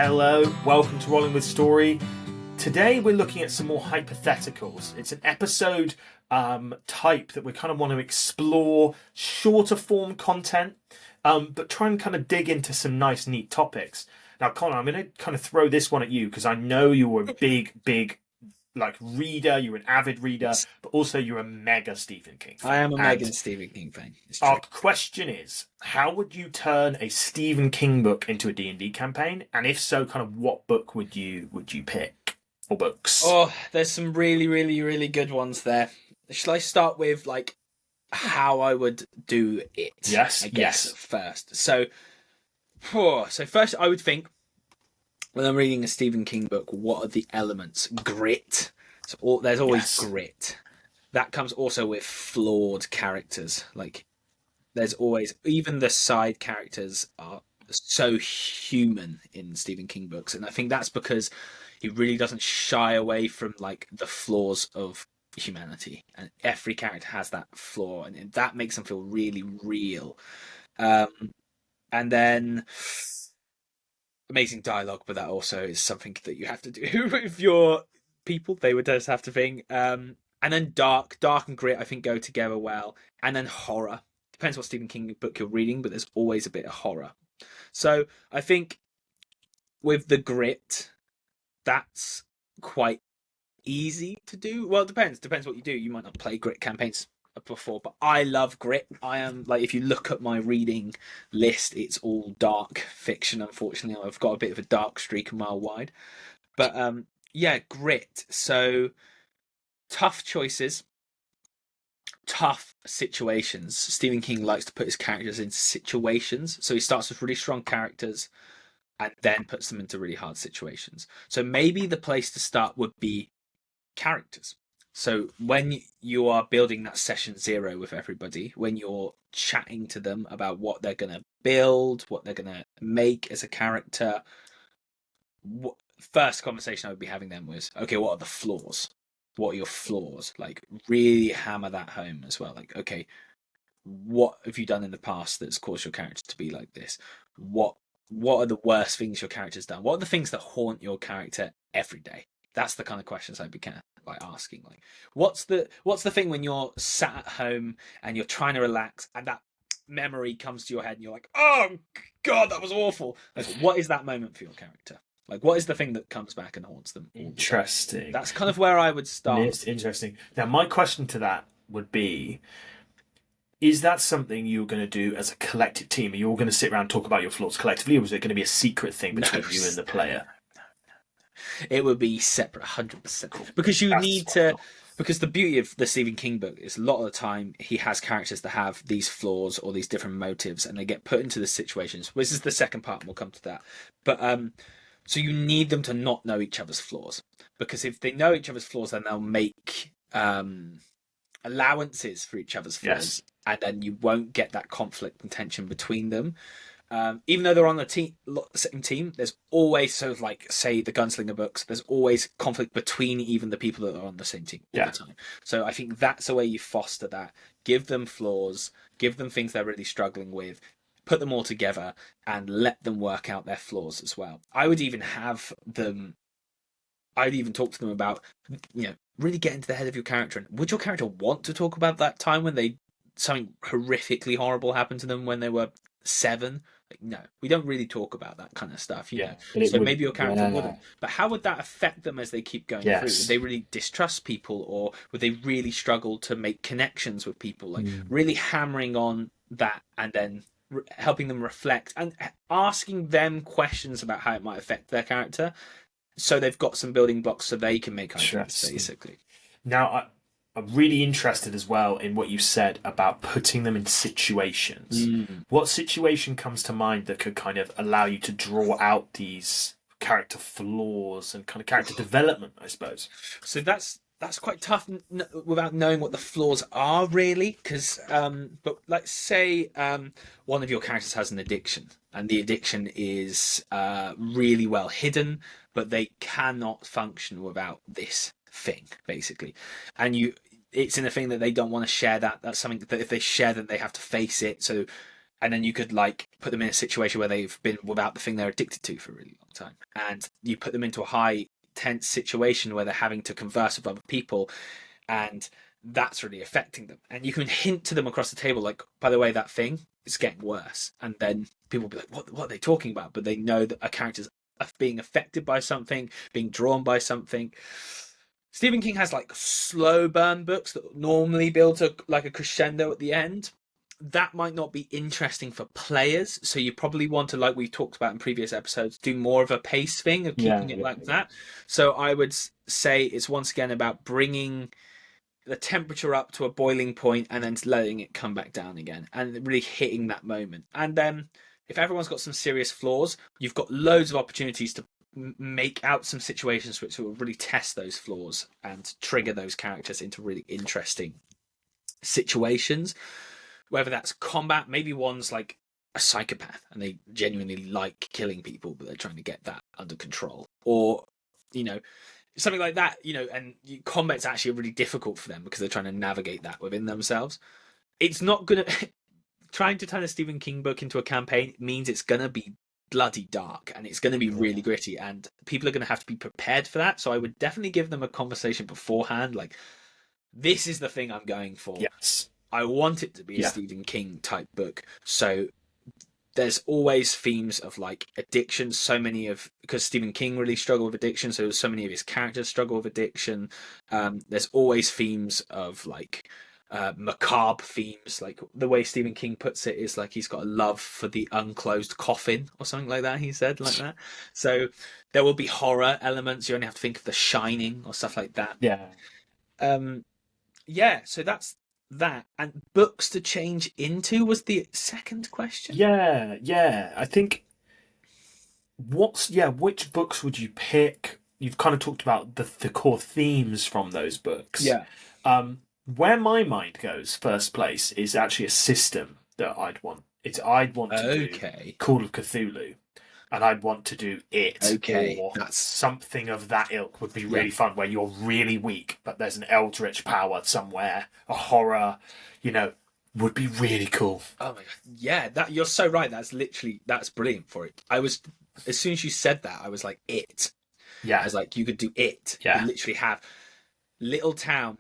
Hello, welcome to Rolling with Story. Today we're looking at some more hypotheticals. It's an episode type that we kind of want to explore shorter form content, but try and kind of dig into some nice, neat topics. Now, Connor, I'm going to kind of throw this one at you because I know you're a big reader. You're an avid reader, but also you're a mega Stephen King fan. I am a mega Stephen King fan. Our question is, how would you turn a Stephen King book into a D&D campaign? And if so, kind of what book would you pick? Or books? Oh, there's some really good ones there. Shall I start with like how I would do it? Yes, I guess first. So first I would think, when I'm reading a Stephen King book, what are the elements? Grit. So there's always grit. That comes also with flawed characters. Like, there's always, even the side characters are so human in Stephen King books, and I think that's because he really doesn't shy away from like the flaws of humanity, and every character has that flaw, and that makes them feel really real. And then amazing dialogue, but that also is something that you have to do with your people. They would just have to think. And then dark and grit, I think, go together well. And then horror. Depends what Stephen King book you're reading, but there's always a bit of horror. So I think with the grit, that's quite easy to do. Well, it depends what you do. You might not play grit campaigns before, but I love grit. I am, like, if you look at my reading list, it's all dark fiction. Unfortunately, I've got a bit of a dark streak a mile wide, but grit. So tough choices, tough situations. Stephen King likes to put his characters in situations, so he starts with really strong characters and then puts them into really hard situations. So maybe the place to start would be characters. So when you are building that session 0 with everybody, when you're chatting to them about what they're going to build, what they're going to make as a character, first conversation I would be having them was, okay, what are the flaws? What are your flaws? Like, really hammer that home as well. Like, okay, what have you done in the past that's caused your character to be like this? What are the worst things your character's done? What are the things that haunt your character every day? That's the kind of questions I'd be kind of like asking. Like, what's the thing when you're sat at home and you're trying to relax and that memory comes to your head and you're like, oh God, that was awful. Like, what is that moment for your character? Like, what is the thing that comes back and haunts them? Interesting. That's kind of where I would start. It's interesting. Now, my question to that would be, is that something you're going to do as a collective team? Are you all going to sit around and talk about your flaws collectively, or is it going to be a secret thing between you and the player? It would be separate, 100%. Because you need to... Because the beauty of the Stephen King book is a lot of the time he has characters that have these flaws or these different motives, and they get put into the situations. This is the second part, and we'll come to that. But so you need them to not know each other's flaws, because if they know each other's flaws, then they'll make allowances for each other's flaws, and then you won't get that conflict and tension between them. Even though they're on the same team, there's always, so like, say the Gunslinger books, there's always conflict between even the people that are on the same team all the time. So I think that's the way you foster that. Give them flaws, give them things they're really struggling with, put them all together, and let them work out their flaws as well. I'd even talk to them about, really get into the head of your character. And would your character want to talk about that time when something horrifically horrible happened to them when they were 7? Like, no, we don't really talk about that kind of stuff, you know. So maybe your character wouldn't. But how would that affect them as they keep going through? Would they really distrust people, or would they really struggle to make connections with people? Like, really hammering on that, and then helping them reflect and asking them questions about how it might affect their character, so they've got some building blocks so they can make ideas, basically. Now, I'm really interested as well in what you said about putting them in situations. What situation comes to mind that could kind of allow you to draw out these character flaws and kind of character development, I suppose? So that's quite tough without knowing what the flaws are, really, because but like, say one of your characters has an addiction, and the addiction is really well hidden, but they cannot function without this thing, basically, and it's in a thing that they don't want to share. That's something that if they share, then they have to face it. So and then you could like put them in a situation where they've been without the thing they're addicted to for a really long time, and you put them into a high tense situation where they're having to converse with other people, and that's really affecting them. And you can hint to them across the table, like, by the way, that thing is getting worse, and then people will be like, what are they talking about? But they know that a character's being affected by something, being drawn by something. Stephen King has like slow burn books that normally build to like a crescendo at the end. That might not be interesting for players, so you probably want to, like we've talked about in previous episodes, do more of a pace thing of keeping it like that. So I would say it's once again about bringing the temperature up to a boiling point and then letting it come back down again, and really hitting that moment. And then if everyone's got some serious flaws, you've got loads of opportunities to make out some situations which will really test those flaws and trigger those characters into really interesting situations. Whether that's combat, maybe one's like a psychopath and they genuinely like killing people, but they're trying to get that under control, or something like that. And combat's actually really difficult for them because they're trying to navigate that within themselves. It's not gonna trying to turn a Stephen King book into a campaign means it's gonna be bloody dark and it's going to be really gritty, and people are going to have to be prepared for that. So I would definitely give them a conversation beforehand, like, this is the thing I'm going for. Yes, I want it to be a Stephen King type book. So there's always themes of like addiction. Because Stephen King really struggled with addiction, so many of his characters struggle with addiction. There's always themes of like macabre themes, like the way Stephen King puts it is like he's got a love for the unclosed coffin or something like that. He said like that. So there will be horror elements. You only have to think of The Shining or stuff like that. So that's that. And books to change into was the second question. I think which books would you pick? You've kind of talked about the core themes from those books. Where my mind goes, first place, is actually a system that I'd want. I'd want to do Call of Cthulhu, and I'd want to do it. Or that's something of that ilk would be really fun, where you're really weak, but there's an eldritch power somewhere, a horror, would be really cool. Oh my god, yeah, that you're so right. That's brilliant for it. As soon as you said that, I was like, it. Yeah, I was like, you could do it. Yeah, you literally have little town.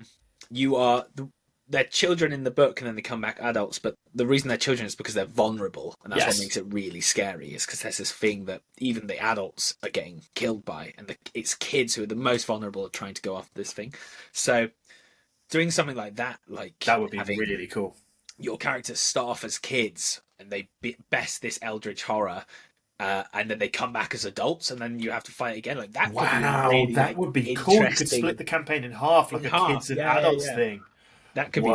They're children in the book and then they come back adults, but the reason they're children is because they're vulnerable, and that's what makes it really scary, is because there's this thing that even the adults are getting killed by, and it's kids who are the most vulnerable are trying to go after this thing. So doing something like that would be really cool. Your characters start off as kids and they best this eldritch horror, and then they come back as adults, and then you have to fight again. Like that. Wow, really, that would be cool. You could split the campaign in half, like a kids and adults thing. That could be.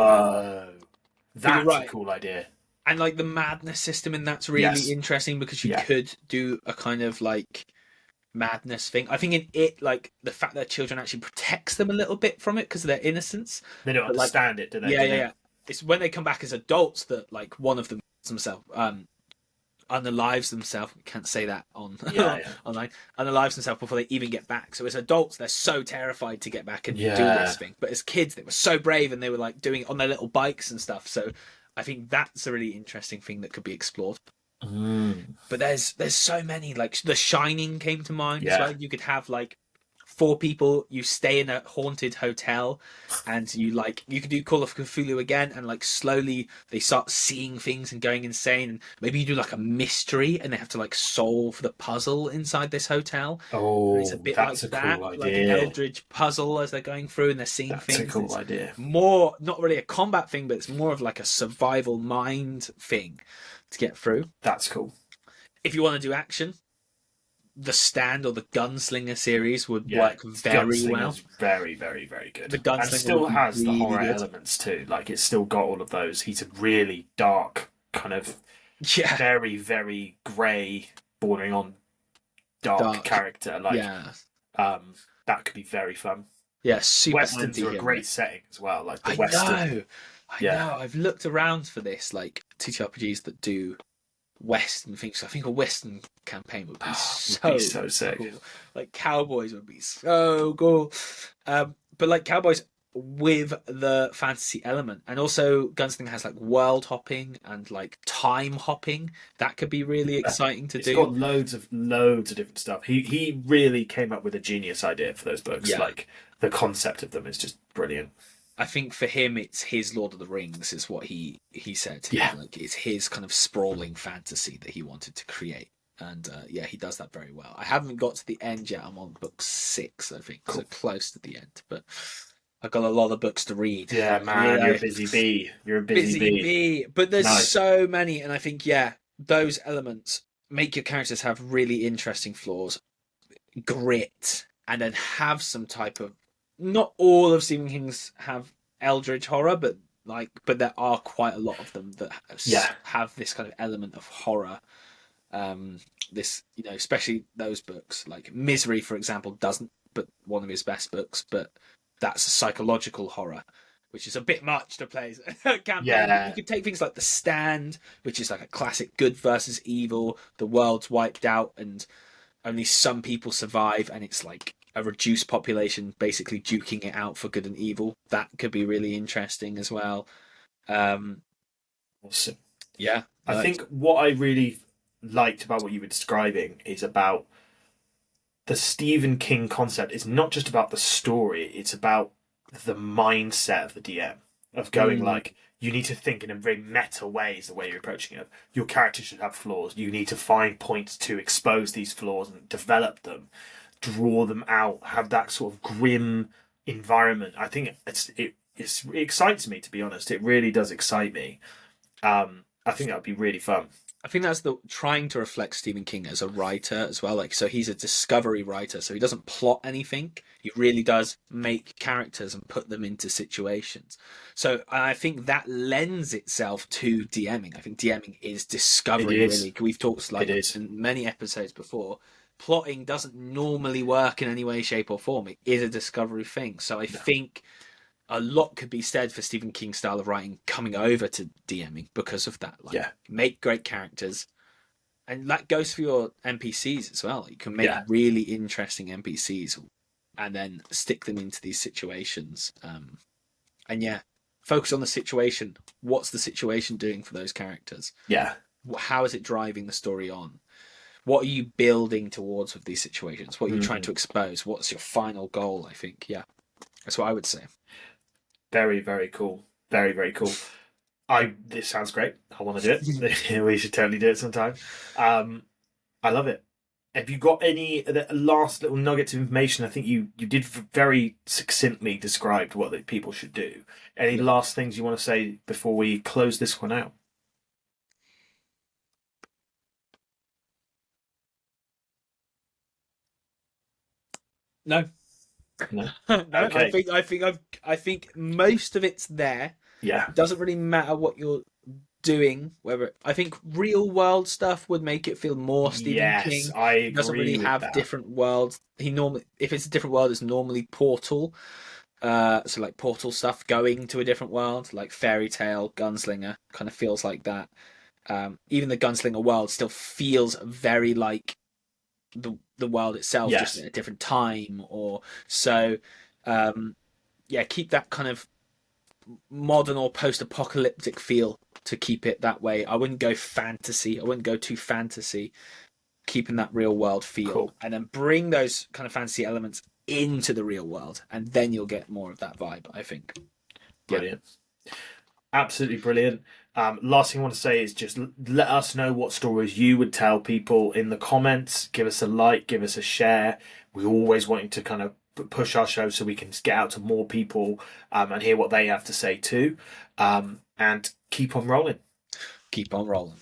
That's a cool idea. And like the madness system in that's really interesting, because you could do a kind of like madness thing. I think in it, like the fact that children actually protects them a little bit from it because of their innocence. They don't understand it, do they? Yeah. It's when they come back as adults that like one of them themselves unalives themselves. We can't say that on online. Unalives themselves before they even get back. So as adults, they're so terrified to get back and do this thing. But as kids, they were so brave, and they were like doing it on their little bikes and stuff. So I think that's a really interesting thing that could be explored. But there's so many, like The Shining came to mind as well. You could have like 4 people, you stay in a haunted hotel, and you could do Call of Cthulhu again, and like slowly they start seeing things and going insane, and maybe you do like a mystery and they have to like solve the puzzle inside this hotel. It's a bit like that, cool like an eldritch puzzle as they're going through and they're seeing things. That's a cool idea. More, not really a combat thing, but it's more of like a survival mind thing to get through. That's cool. If you want to do action, The Stand or the Gunslinger series would work very well. Very, very, very good. The Gunslinger and still has the horror elements too. Like it's still got all of those. He's a really dark, kind of very, very grey, bordering on dark character. Like that could be very fun. Yeah, super. Westerns are a great setting as well. Like the Western. I know. I've looked around for this, like TTRPGs that do Western things. I think a Western campaign would be so sick. Cool. Like cowboys would be so cool. But like cowboys with the fantasy element. And also Gunslinger has like world hopping and like time hopping. That could be really exciting to It's do. got loads of different stuff. He really came up with a genius idea for those books. Yeah. Like the concept of them is just brilliant. I think for him, it's his Lord of the Rings, is what he said. Yeah. Like it's his kind of sprawling fantasy that he wanted to create, and yeah, he does that very well. I haven't got to the end yet. I'm on book 6, I think, so close to the end. But I've got a lot of books to read. Yeah, man, you're a busy bee. You're a busy bee. But there's Nice. so many, and I think those elements make your characters have really interesting flaws, grit, and then have some type of. Not all of Stephen King's have eldritch horror, but there are quite a lot of them that have this kind of element of horror. This, especially those books like Misery, for example, doesn't, but one of his best books. But that's a psychological horror, which is a bit much to play as a campaign. Yeah. You could take things like The Stand, which is like a classic good versus evil. The world's wiped out and only some people survive, and it's like a reduced population basically duking it out for good and evil. That could be really interesting as well. Awesome. Yeah. I think what I really liked about what you were describing is about the Stephen King concept. It's not just about the story, it's about the mindset of the DM, of going like, you need to think in a very meta way is the way you're approaching it. Your character should have flaws. You need to find points to expose these flaws and develop them, draw them out, have that sort of grim environment. I think it excites me, to be honest. It really does excite me. I think that would be really fun. I think that's trying to reflect Stephen King as a writer as well. Like, so he's a discovery writer, so he doesn't plot anything. He really does make characters and put them into situations. So I think that lends itself to DMing. I think DMing is discovery. It is. Really. We've talked in many episodes before. Plotting doesn't normally work in any way, shape, or form. It is a discovery thing. So I think a lot could be said for Stephen King's style of writing coming over to DMing because of that. Make great characters, and that goes for your NPCs as well. You can make really interesting NPCs, and then stick them into these situations. And focus on the situation. What's the situation doing for those characters? Yeah. How is it driving the story on? What are you building towards with these situations? What are you trying to expose? What's your final goal? I think, that's what I would say. Very, very cool. Very, very cool. This sounds great. I want to do it. We should totally do it sometime. I love it. Have you got any last little nuggets of information? I think you did very succinctly described what the people should do. Any last things you want to say before we close this one out? No. Okay. I think most of it's there. Yeah. It doesn't really matter what you're doing. I think real world stuff would make it feel more Stephen King. I agree. He doesn't really have different worlds. If it's a different world, it's normally Portal. So like Portal stuff going to a different world, like Fairy Tale, Gunslinger, kind of feels like that. Even the Gunslinger world still feels very like the world itself, just at a different time, or so. Keep that kind of modern or post-apocalyptic feel to keep it that way. I wouldn't go fantasy. I wouldn't go too fantasy. Keeping that real world feel, and then bring those kind of fantasy elements into the real world, and then you'll get more of that vibe, I think. Brilliant. Absolutely brilliant. Last thing I want to say is just let us know what stories you would tell people in the comments. Give us a like, give us a share. We always want to kind of push our show so we can get out to more people and hear what they have to say too. And keep on rolling. Keep on rolling.